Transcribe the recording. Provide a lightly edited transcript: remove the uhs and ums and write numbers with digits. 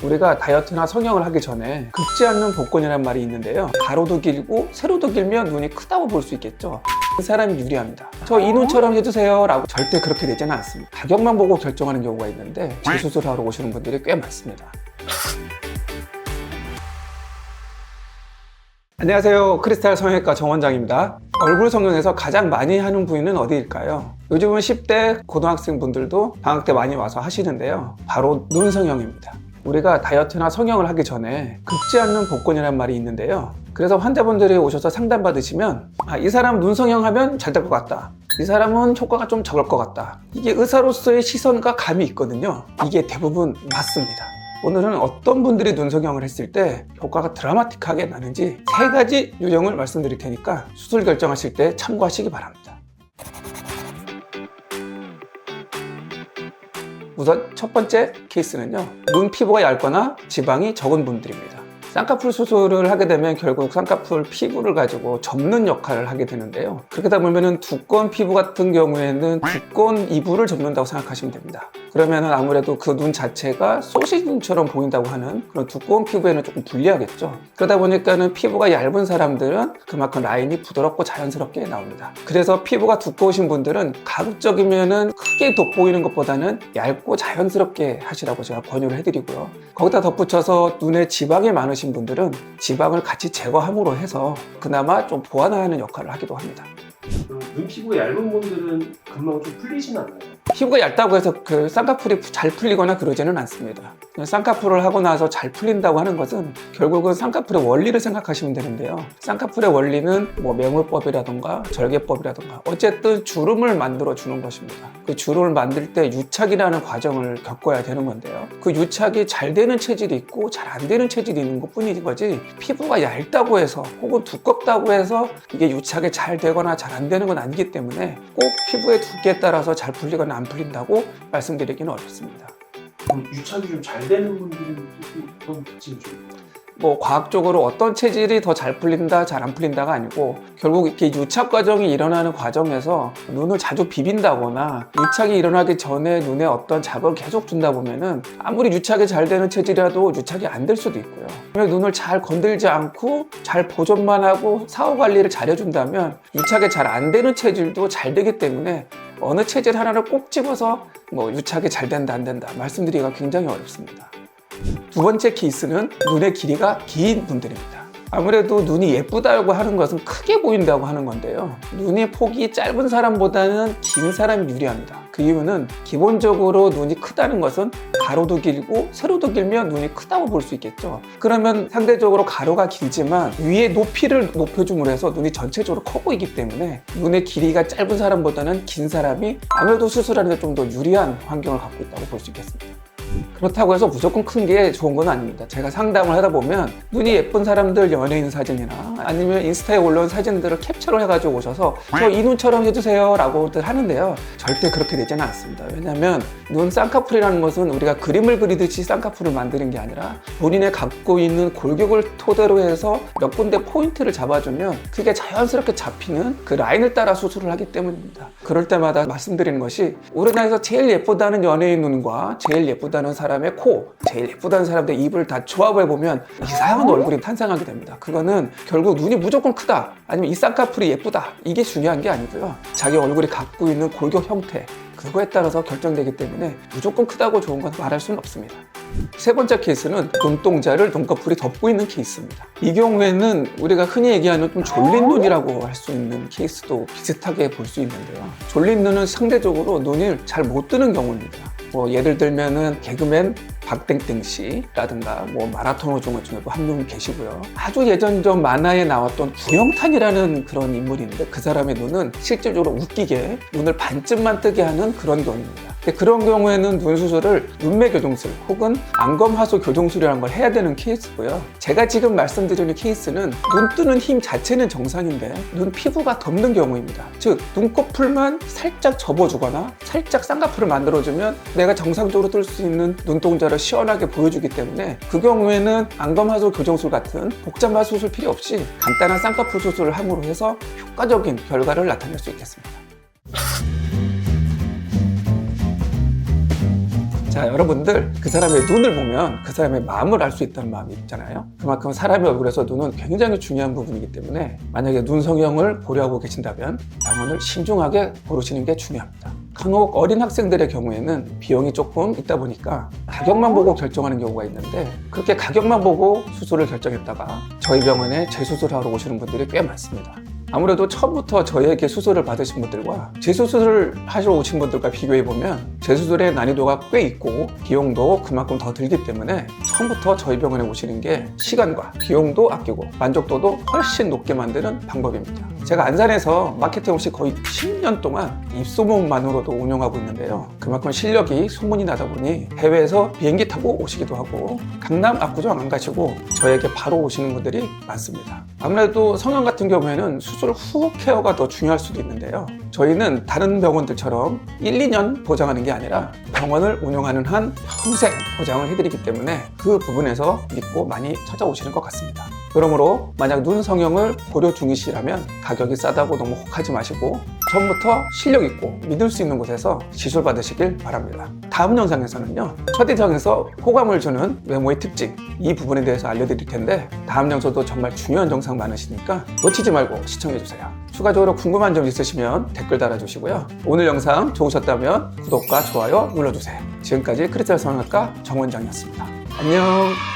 우리가 다이어트나 성형을 하기 전에 긁지 않는 복근이라는 말이 있는데요. 가로도 길고 세로도 길면 눈이 크다고 볼 수 있겠죠. 그 사람이 유리합니다. 저 이 눈처럼 해주세요 라고 절대 그렇게 되지는 않습니다. 가격만 보고 결정하는 경우가 있는데 재수술하러 오시는 분들이 꽤 많습니다. 안녕하세요. 크리스탈 성형외과 정원장입니다. 얼굴 성형에서 가장 많이 하는 부위는 어디일까요? 요즘은 10대 고등학생 분들도 방학 때 많이 와서 하시는데요. 바로 눈 성형입니다. 우리가 다이어트나 성형을 하기 전에 긁지 않는 복근이라는 말이 있는데요. 그래서 환자분들이 오셔서 상담받으시면 이 사람 눈 성형하면 잘 될 것 같다. 이 사람은 효과가 좀 적을 것 같다. 이게 의사로서의 시선과 감이 있거든요. 이게 대부분 맞습니다. 오늘은 어떤 분들이 눈 성형을 했을 때 효과가 드라마틱하게 나는지 3가지 유형을 말씀드릴 테니까 수술 결정하실 때 참고하시기 바랍니다. 우선 첫 번째 케이스는요, 눈 피부가 얇거나 지방이 적은 분들입니다. 쌍꺼풀 수술을 하게 되면 결국 쌍꺼풀 피부를 가지고 접는 역할을 하게 되는데요. 그렇게 보면 두꺼운 피부 같은 경우에는 두꺼운 이불을 접는다고 생각하시면 됩니다. 그러면 아무래도 그 눈 자체가 소시지 눈처럼 보인다고 하는 그런 두꺼운 피부에는 조금 불리하겠죠. 그러다 보니까는 피부가 얇은 사람들은 그만큼 라인이 부드럽고 자연스럽게 나옵니다. 그래서 피부가 두꺼우신 분들은 가급적이면은 크게 돋보이는 것보다는 얇고 자연스럽게 하시라고 제가 권유를 해드리고요. 거기다 덧붙여서 눈에 지방이 많으신 분들은 지방을 같이 제거함으로 해서 그나마 좀 보완하는 역할을 하기도 합니다. 눈 피부가 얇은 분들은 금방 좀 풀리진 않나요? 피부가 얇다고 해서 그 쌍꺼풀이 잘 풀리거나 그러지는 않습니다. 쌍꺼풀을 하고 나서 잘 풀린다고 하는 것은 결국은 쌍꺼풀의 원리를 생각하시면 되는데요. 쌍꺼풀의 원리는 매몰법이라던가 절개법이라던가 어쨌든 주름을 만들어 주는 것입니다. 그 주름을 만들 때 유착이라는 과정을 겪어야 되는 건데요. 그 유착이 잘 되는 체질이 있고 잘 안 되는 체질이 있는 것 뿐인 거지, 피부가 얇다고 해서 혹은 두껍다고 해서 이게 유착이 잘 되거나 잘 안 되는 건 아니기 때문에 꼭 피부의 두께에 따라서 잘 풀리거나 안 풀린다고 말씀드리기는 어렵습니다. 그럼 유착이 좀 잘 되는 분들은 어떤 특징이 좀 과학적으로 어떤 체질이 더 잘 풀린다, 잘 안 풀린다가 아니고 결국 이렇게 유착 과정이 일어나는 과정에서 눈을 자주 비빈다거나 유착이 일어나기 전에 눈에 어떤 자극을 계속 준다 보면은 아무리 유착이 잘 되는 체질이라도 유착이 안 될 수도 있고요. 눈을 잘 건들지 않고 잘 보존만 하고 사후 관리를 잘 해준다면 유착이 잘 안 되는 체질도 잘 되기 때문에 어느 체질 하나를 꼭 집어서 유착이 잘 된다 안 된다 말씀드리기가 굉장히 어렵습니다. 두 번째 케이스는 눈의 길이가 긴 분들입니다. 아무래도 눈이 예쁘다고 하는 것은 크게 보인다고 하는 건데요. 눈의 폭이 짧은 사람보다는 긴 사람이 유리합니다. 그 이유는 기본적으로 눈이 크다는 것은 가로도 길고 세로도 길면 눈이 크다고 볼 수 있겠죠. 그러면 상대적으로 가로가 길지만 위에 높이를 높여줌으로 해서 눈이 전체적으로 커 보이기 때문에 눈의 길이가 짧은 사람보다는 긴 사람이 아무래도 수술하는 데 좀 더 유리한 환경을 갖고 있다고 볼 수 있겠습니다. 그렇다고 해서 무조건 큰 게 좋은 건 아닙니다. 제가 상담을 하다 보면 눈이 예쁜 사람들 연예인 사진이나 아니면 인스타에 올라온 사진들을 캡처를 해가지고 오셔서 저 이 눈처럼 해주세요 라고들 하는데요. 절대 그렇게 되지는 않습니다. 왜냐하면 눈 쌍꺼풀이라는 것은 우리가 그림을 그리듯이 쌍꺼풀을 만드는 게 아니라 본인의 갖고 있는 골격을 토대로 해서 몇 군데 포인트를 잡아주면 그게 자연스럽게 잡히는 그 라인을 따라 수술을 하기 때문입니다. 그럴 때마다 말씀드리는 것이 우리나라에서 제일 예쁘다는 연예인 눈과 제일 예쁘다는 사람의 코, 제일 예쁘다는 사람의 입을 다 조합해보면 이상한 얼굴이 탄생하게 됩니다. 그거는 결국 눈이 무조건 크다, 아니면 이 쌍꺼풀이 예쁘다, 이게 중요한 게 아니고요. 자기 얼굴이 갖고 있는 골격 형태, 그거에 따라서 결정되기 때문에 무조건 크다고 좋은 건 말할 수는 없습니다. 세 번째 케이스는 눈동자를 눈꺼풀이 덮고 있는 케이스입니다. 이 경우에는 우리가 흔히 얘기하는 좀 졸린 눈이라고 할 수 있는 케이스도 비슷하게 볼 수 있는데요. 졸린 눈은 상대적으로 눈을 잘 못 뜨는 경우입니다. 예를 들면은 개그맨 박땡땡 씨라든가 마라톤 오징어 중에도 한 분 계시고요. 아주 예전 전 만화에 나왔던 구영탄이라는 그런 인물이 있는데 그 사람의 눈은 실질적으로 웃기게 눈을 반쯤만 뜨게 하는 그런 경우입니다. 그런 경우에는 눈 수술을 눈매 교정술 혹은 안검하수 교정술이라는 걸 해야 되는 케이스고요. 제가 지금 말씀드리는 케이스는 눈 뜨는 힘 자체는 정상인데 눈 피부가 덮는 경우입니다. 즉 눈꺼풀만 살짝 접어주거나 살짝 쌍꺼풀을 만들어주면 내가 정상적으로 뜰 수 있는 눈동자를 시원하게 보여주기 때문에 그 경우에는 안검하수 교정술 같은 복잡한 수술 필요 없이 간단한 쌍꺼풀 수술을 함으로 해서 효과적인 결과를 나타낼 수 있겠습니다. 자, 여러분들 그 사람의 눈을 보면 그 사람의 마음을 알 수 있다는 마음이 있잖아요. 그만큼 사람의 얼굴에서 눈은 굉장히 중요한 부분이기 때문에 만약에 눈 성형을 고려하고 계신다면 병원을 신중하게 고르시는 게 중요합니다. 간혹 어린 학생들의 경우에는 비용이 조금 있다 보니까 가격만 보고 결정하는 경우가 있는데 그렇게 가격만 보고 수술을 결정했다가 저희 병원에 재수술하러 오시는 분들이 꽤 많습니다. 아무래도 처음부터 저희에게 수술을 받으신 분들과 재수술을 하시러 오신 분들과 비교해보면 재수술의 난이도가 꽤 있고 비용도 그만큼 더 들기 때문에 처음부터 저희 병원에 오시는 게 시간과 비용도 아끼고 만족도도 훨씬 높게 만드는 방법입니다. 제가 안산에서 마케팅 없이 거의 10년 동안 입소문만으로도 운영하고 있는데요. 그만큼 실력이 소문이 나다 보니 해외에서 비행기 타고 오시기도 하고 강남 압구정 안 가시고 저에게 바로 오시는 분들이 많습니다. 아무래도 성형 같은 경우에는 수술 후 케어가 더 중요할 수도 있는데요. 저희는 다른 병원들처럼 1, 2년 보장하는 게 아니라 병원을 운영하는 한 평생 보장을 해드리기 때문에 그 부분에서 믿고 많이 찾아오시는 것 같습니다. 그러므로 만약 눈 성형을 고려 중이시라면 가격이 싸다고 너무 혹하지 마시고 처음부터 실력 있고 믿을 수 있는 곳에서 시술 받으시길 바랍니다. 다음 영상에서는요, 첫인상에서 호감을 주는 외모의 특징, 이 부분에 대해서 알려드릴 텐데 다음 영상도 정말 중요한 영상 많으시니까 놓치지 말고 시청해주세요. 추가적으로 궁금한 점 있으시면 댓글 달아주시고요. 오늘 영상 좋으셨다면 구독과 좋아요 눌러주세요. 지금까지 크리스탈 성형외과 정원장이었습니다. 안녕.